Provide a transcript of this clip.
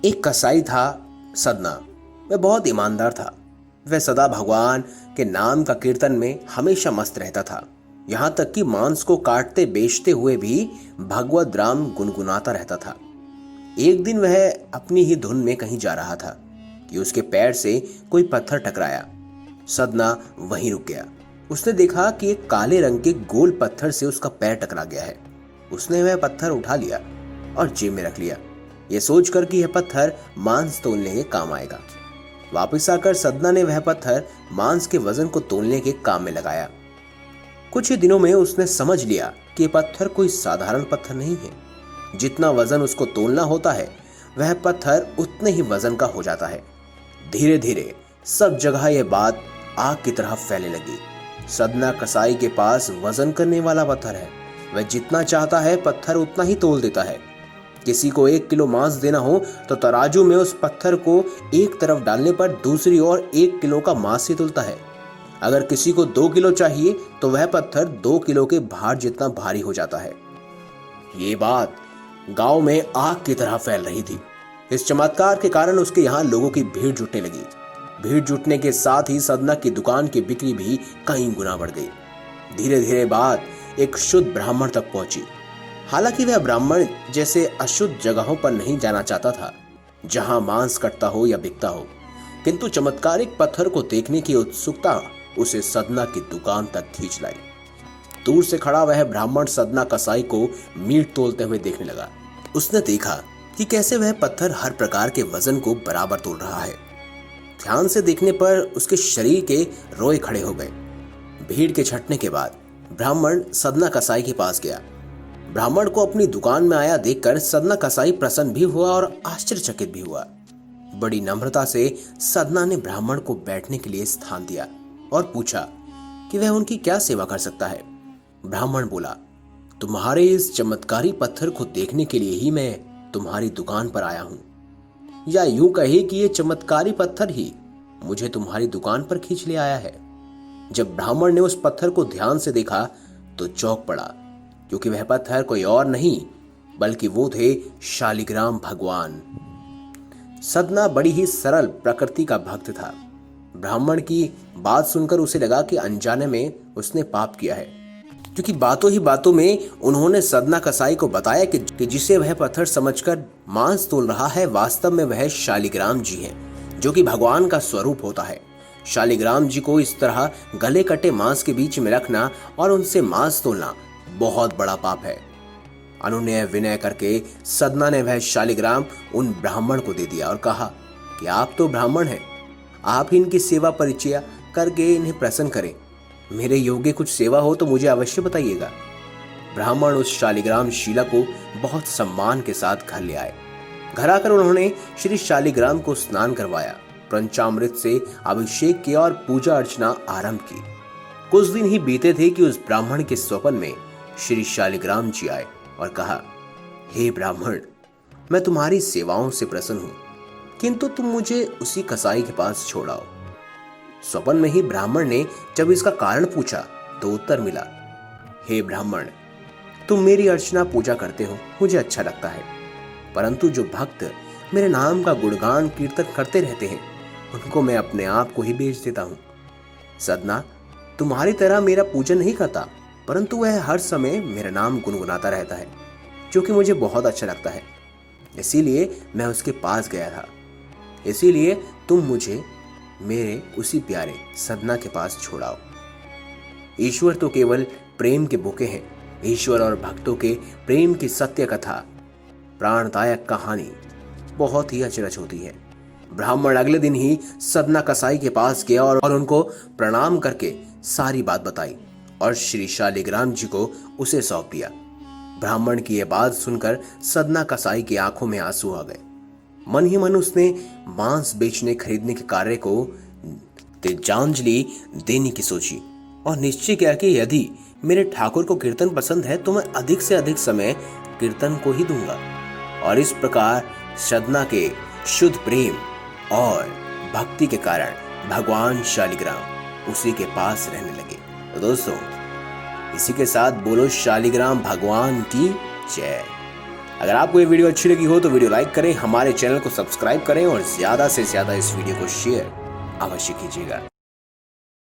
एक कसाई था सदना। वह बहुत ईमानदार था। वह सदा भगवान के नाम का कीर्तन में हमेशा मस्त रहता था। यहाँ तक कि मांस को काटते बेचते हुए भी भगवत राम गुनगुनाता रहता था। एक दिन वह अपनी ही धुन में कहीं जा रहा था कि उसके पैर से कोई पत्थर टकराया। सदना वहीं रुक गया। उसने देखा कि एक काले रंग के गोल पत्थर से उसका पैर टकरा गया है। उसने वह पत्थर उठा लिया और जेब में रख लिया, यह सोचकर कि यह पत्थर मांस तोलने के काम आएगा। वापस आकर सदना ने वह पत्थर मांस के वजन को तोलने के काम में लगाया। कुछ ही दिनों में उसने समझ लिया कि यह पत्थर कोई साधारण पत्थर नहीं है। जितना वजन उसको तोलना होता है वह पत्थर उतने ही वजन का हो जाता है। धीरे धीरे सब जगह यह बात आग की तरह फैलने लगी। सदना कसाई के पास वजन करने वाला पत्थर है। वह जितना चाहता है पत्थर उतना ही तोल देता है। किसी को 1 किलो मांस देना हो तो तराजू में उस पत्थर को एक तरफ डालने पर दूसरी ओर 1 किलो का मांस ही तुलता है। अगर किसी को 2 किलो चाहिए तो वह पत्थर 2 किलो के भार जितना भारी हो जाता है। ये बात गांव में आग की तरह फैल रही थी। इस चमत्कार के कारण उसके यहाँ लोगों की भीड़ जुटने लगी। भीड़ जुटने के साथ ही सदना की दुकान की बिक्री भी कई गुना बढ़ गई। धीरे धीरे बात एक शुद्ध ब्राह्मण तक पहुंची। हालांकि वह ब्राह्मण जैसे अशुद्ध जगहों पर नहीं जाना चाहता था जहां मांस कटता हो या बिकता हो, किंतु चमत्कारिक पत्थर को देखने की उत्सुकता उसे सदना की दुकान तक खींच लाई। दूर से खड़ा वह ब्राह्मण सदना कसाई को मीट तोलते हुए देखने लगा। उसने देखा कि कैसे वह पत्थर हर प्रकार के वजन को बराबर तोल रहा है। ध्यान से देखने पर उसके शरीर के रोए खड़े हो गए। भीड़ के छटने के बाद ब्राह्मण सदना कसाई के पास गया। ब्राह्मण को अपनी दुकान में आया देखकर सदना कसाई प्रसन्न भी हुआ और आश्चर्यचकित भी हुआ। बड़ी नम्रता से सदना ने ब्राह्मण को बैठने के लिए स्थान दिया और पूछा कि वह उनकी क्या सेवा कर सकता है। ब्राह्मण बोला, तुम्हारे इस चमत्कारी पत्थर को देखने के लिए ही मैं तुम्हारी दुकान पर आया हूं, या यूं कहे कि ये चमत्कारी पत्थर ही मुझे तुम्हारी दुकान पर खींच ले आया है। जब ब्राह्मण ने उस पत्थर को ध्यान से देखा तो चौंक पड़ा, क्योंकि वह पत्थर कोई और नहीं बल्कि वो थे शालिग्राम भगवान। सदना बड़ी ही सरल प्रकृति का भक्त था। ब्राह्मण की बात सुनकर उसे लगा कि अनजाने में उसने पाप किया है, क्योंकि बातों ही बातों में उन्होंने सदना कसाई को बताया कि जिसे वह पत्थर समझकर मांस तोल रहा है वास्तव में वह शालिग्राम जी हैं, जो कि भगवान का स्वरूप होता है। शालिग्राम जी को इस तरह गले कटे मांस के बीच में रखना और उनसे मांस तोलना बहुत बड़ा पाप है। अनुनय विनय करके सदना ने वह शालिग्राम उन ब्राह्मण को दे दिया और कहा कि आप तो ब्राह्मण हैं, आप ही इनकी सेवा परिचय करके इन्हें प्रसन्न करें। मेरे योग्य कुछ सेवा हो तो मुझे अवश्य बताइएगा। ब्राह्मण उस शालिग्राम शिला को बहुत सम्मान के साथ घर ले आए। घर आकर उन्होंने श्री शालिग्राम को स्नान करवाया, पंचामृत से अभिषेक किया और पूजा अर्चना आरंभ की। कुछ दिन ही बीते थे कि उस ब्राह्मण के स्वप्न में श्री शालिग्राम जी आए और कहा, हे ब्राह्मण, मैं तुम्हारी सेवाओं से प्रसन्न हूं, किंतु तुम मुझे उसी कसाई के पास छोड़ाओ। स्वप्न में ही ब्राह्मण ने जब इसका कारण पूछा तो उत्तर मिला, हे ब्राह्मण, तुम मेरी अर्चना पूजा करते हो, मुझे अच्छा लगता है, परंतु जो भक्त मेरे नाम का गुणगान कीर्तन करते रहते हैं उनको मैं अपने आप को ही बेच देता हूं। सदना तुम्हारी तरह मेरा पूजन नहीं करता, परंतु वह हर समय मेरा नाम गुनगुनाता रहता है, जो कि मुझे बहुत अच्छा लगता है। इसीलिए मैं उसके पास गया था। इसीलिए तुम मुझे मेरे उसी प्यारे सदना के पास छोड़ाओ। ईश्वर तो केवल प्रेम के भूखे हैं। ईश्वर और भक्तों के प्रेम की सत्य कथा, प्राणदायक कहानी बहुत ही अचरज होती है। ब्राह्मण अगले दिन ही सदना कसाई के पास गया और उनको प्रणाम करके सारी बात बताई और श्री शालिग्राम जी को उसे सौंप दिया। ब्राह्मण की यह बात सुनकर सदना कसाई की आंखों में आंसू आ गए। मन ही मन उसने मांस बेचने खरीदने के कार्य को तेजांजलि देने की सोची और निश्चय किया कि यदि मेरे ठाकुर को कीर्तन पसंद है तो मैं अधिक से अधिक समय कीर्तन को ही दूंगा। और इस प्रकार सदना के शुद्ध प्रेम और भक्ति के कारण भगवान शालिग्राम उसी के पास रहने लगे। तो दोस्तों, इसी के साथ बोलो शालिग्राम भगवान की जय। अगर आपको ये वीडियो अच्छी लगी हो तो वीडियो लाइक करें, हमारे चैनल को सब्सक्राइब करें और ज्यादा से ज्यादा इस वीडियो को शेयर अवश्य कीजिएगा।